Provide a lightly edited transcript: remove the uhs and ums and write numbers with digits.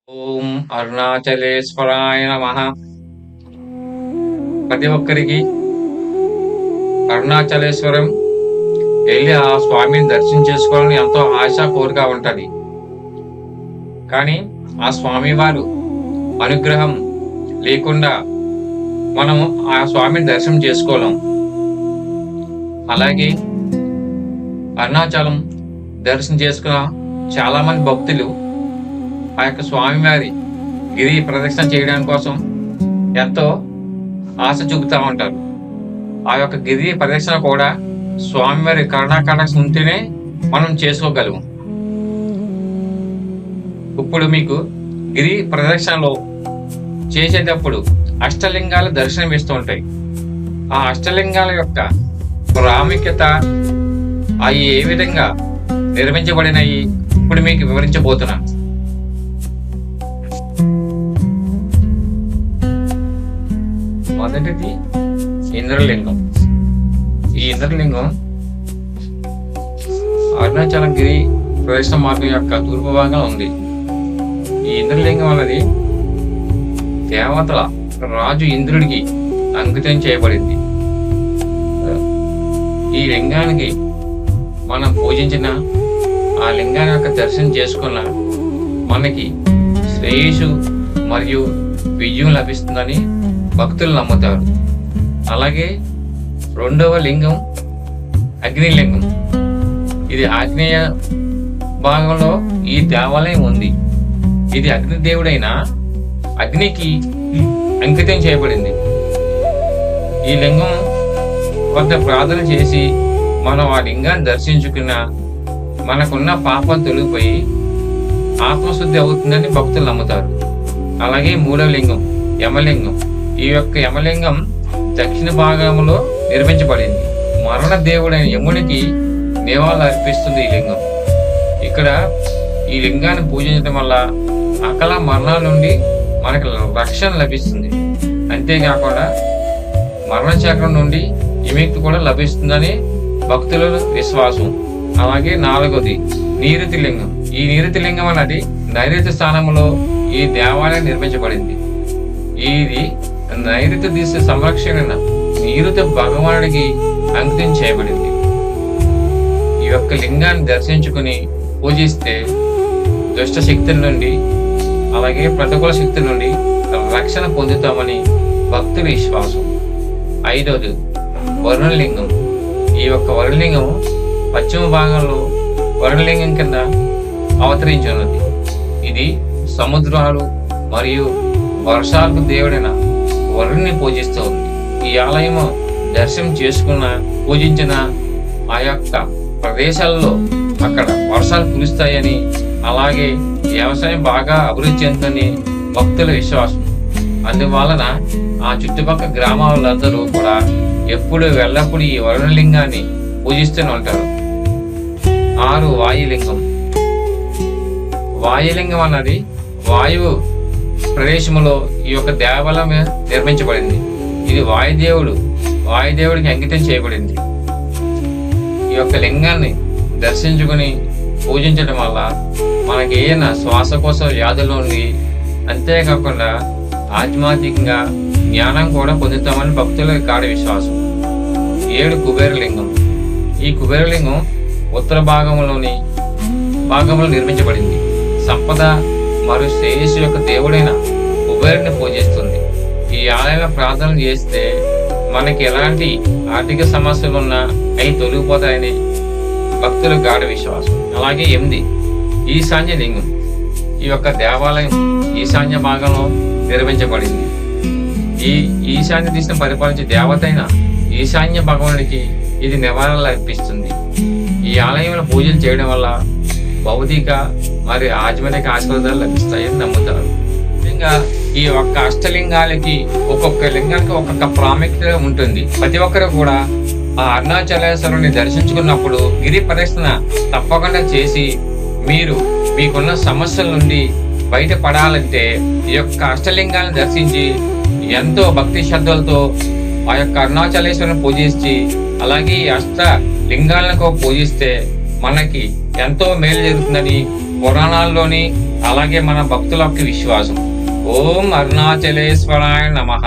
ఓం అరుణాచలేశ్వరాయ నమః. ప్రతి ఒక్కరికి అరుణాచలేశ్వరం వెళ్ళి ఆ స్వామిని దర్శనం చేసుకోవాలని ఎంతో ఆశ కోరిక ఉంటది. కానీ ఆ స్వామి వారు అనుగ్రహం లేకుండా మనము ఆ స్వామిని దర్శనం చేసుకోలేం. అలాగే అరుణాచలం దర్శనం చేసుకున్న చాలా మంది భక్తులు ఆ యొక్క స్వామివారి గిరి ప్రదక్షిణ చేయడం కోసం ఎంతో ఆశ చూపుతూ ఉంటారు. ఆ యొక్క గిరి ప్రదక్షిణ కూడా స్వామివారి కరుణాకటాక్షం ఉంటేనే మనం చేసుకోగలము. ఇప్పుడు మీకు గిరి ప్రదక్షిణలో చేసేటప్పుడు అష్టలింగాలు దర్శనం ఇస్తూ ఉంటాయి. ఆ అష్టలింగాల యొక్క ప్రాముఖ్యత అవి ఏ విధంగా నిర్మించబడినవి ఇప్పుడు మీకు వివరించబోతున్నా. మొదటిది ఇంద్రలింగం. ఈ ఇంద్రలింగం అరుణాచలం గిరి ప్రదక్షిణ మార్గం యొక్క తూర్పు భాగంలో ఉంది. ఈ ఇంద్రలింగం అన్నది దేవతల రాజు ఇంద్రుడికి అంకితం చేయబడింది. ఈ లింగానికి మనం పూజించిన ఆ లింగాన్ని యొక్క దర్శనం చేసుకున్న మనకి శ్రేయస్సు మరియు విజయం లభిస్తుందని భక్తులు నమ్ముతారు. అలాగే రెండవ లింగం అగ్నిలింగం. ఇది ఆగ్నేయ భాగంలో ఈ దేవాలయం ఉంది. ఇది అగ్నిదేవుడైన అగ్నికి అంకితం చేయబడింది. ఈ లింగం వద్ద ప్రార్థన చేసి మనం ఆ లింగాన్ని దర్శించుకున్న మనకున్న పాపం తొలగిపోయి ఆత్మశుద్ధి అవుతుందని భక్తులు నమ్ముతారు. అలాగే మూడవ లింగం యమలింగం. ఈ యొక్క యమలింగం దక్షిణ భాగంలో నిర్మించబడింది. మరణ దేవుడైన యమునికి నివాళులు అర్పిస్తుంది ఈ లింగం. ఇక్కడ ఈ లింగాన్ని పూజించడం వల్ల అకాల మరణాల నుండి మనకు రక్షణ లభిస్తుంది. అంతేకాకుండా మరణ చక్రం నుండి విముక్తి కూడా లభిస్తుందని భక్తుల విశ్వాసం. అలాగే నాలుగోది నీరుతి లింగం. ఈ నీరుతి లింగం అన్నది నైరుతి స్థానంలో ఈ దేవాలయం నిర్మించబడింది. ఇది నైరుతి దిశ సంరక్షణ నీరుతి భగవానుడికి అంకితం చేయబడింది. ఈ యొక్క లింగాన్ని దర్శించుకుని పూజిస్తే దుష్ట శక్తుల నుండి అలాగే ప్రతికూల శక్తుల నుండి రక్షణ పొందుతామని భక్తుల విశ్వాసం. ఐదవది వరుణలింగం. ఈ యొక్క వరుణలింగం పశ్చిమ భాగంలో వరుణలింగం కింద అవతరించున్నది. ఇది సముద్రాలు మరియు వర్షాలకు దేవుడైన వరుణ్ణి పూజిస్తూ ఉంది. ఈ ఆలయము దర్శనం చేసుకున్న పూజించిన ఆ యొక్క ప్రదేశాల్లో అక్కడ వర్షాలు కురుస్తాయని అలాగే వ్యవసాయం బాగా అభివృద్ధి చెందుతుందని భక్తుల విశ్వాసం. అందువలన ఆ చుట్టుపక్కల గ్రామాలందరూ కూడా ఎప్పుడు వెళ్ళప్పుడు ఈ వరుణలింగాన్ని పూజిస్తూనే ఉంటారు. 6 వాయులింగం. వాయులింగం అన్నది వాయువు ప్రదేశంలో ఈ యొక్క దేవాలయం నిర్మించబడింది. ఇది వాయుదేవుడికి అంకితం చేయబడింది. ఈ యొక్క లింగాన్ని దర్శించుకుని పూజించడం వల్ల మనకి ఏదైనా శ్వాసకోశ వ్యాధుల నుండి అంతేకాకుండా ఆధ్యాత్మికంగా జ్ఞానం కూడా పొందుతామని భక్తుల గాఢ విశ్వాసం. 7 కుబేరలింగం. ఈ కుబేరలింగం ఉత్తర భాగంలో నిర్మించబడింది. సంపద మరియు శ్రేయస్సు యొక్క దేవుడైన కుబేరుని పూజిస్తుంది. ఈ ఆలయంలో ప్రార్థన చేస్తే మనకి ఎలాంటి ఆర్థిక సమస్యలు ఉన్నా అవి తొలగిపోతాయని భక్తుల గాఢ విశ్వాసం. అలాగే 8 ఈశాన్య లింగం. ఈ యొక్క దేవాలయం ఈశాన్య భాగంలో నిర్మించబడింది. ఈ ఈశాన్య దిశను పరిపాలించే దేవత అయిన ఈశాన్య భగవానుడికి ఇది నివారణలు అర్పిస్తుంది. ఈ ఆలయంలో పూజలు చేయడం వల్ల భౌతిక మరియు ఆధ్యాత్మిక ఆశీర్వాదాలు లభిస్తాయని నమ్ముతారు. ఇంకా ఈ ఒక్క అష్టలింగాలకి ఒక్కొక్క లింగానికి ఒక్కొక్క ప్రాముఖ్యత ఉంటుంది. ప్రతి ఒక్కరు కూడా ఆ అరుణాచలేశ్వరుని దర్శించుకున్నప్పుడు గిరి ప్రదక్షిణ తప్పకుండా చేసి మీకున్న సమస్యల నుండి బయటపడాలంటే ఈ యొక్క అష్టలింగాలను దర్శించి ఎంతో భక్తి శ్రద్ధలతో ఆ యొక్క అరుణాచలేశ్వరుని పూజించి అలాగే ఈ అష్ట లింగాలను పూజిస్తే మనకి ఎంతో మేలు జరుగుతుందని పురాణాల్లోని అలాగే మన భక్తుల యొక్క విశ్వాసం. ఓం అరుణాచలేశ్వరాయ నమః.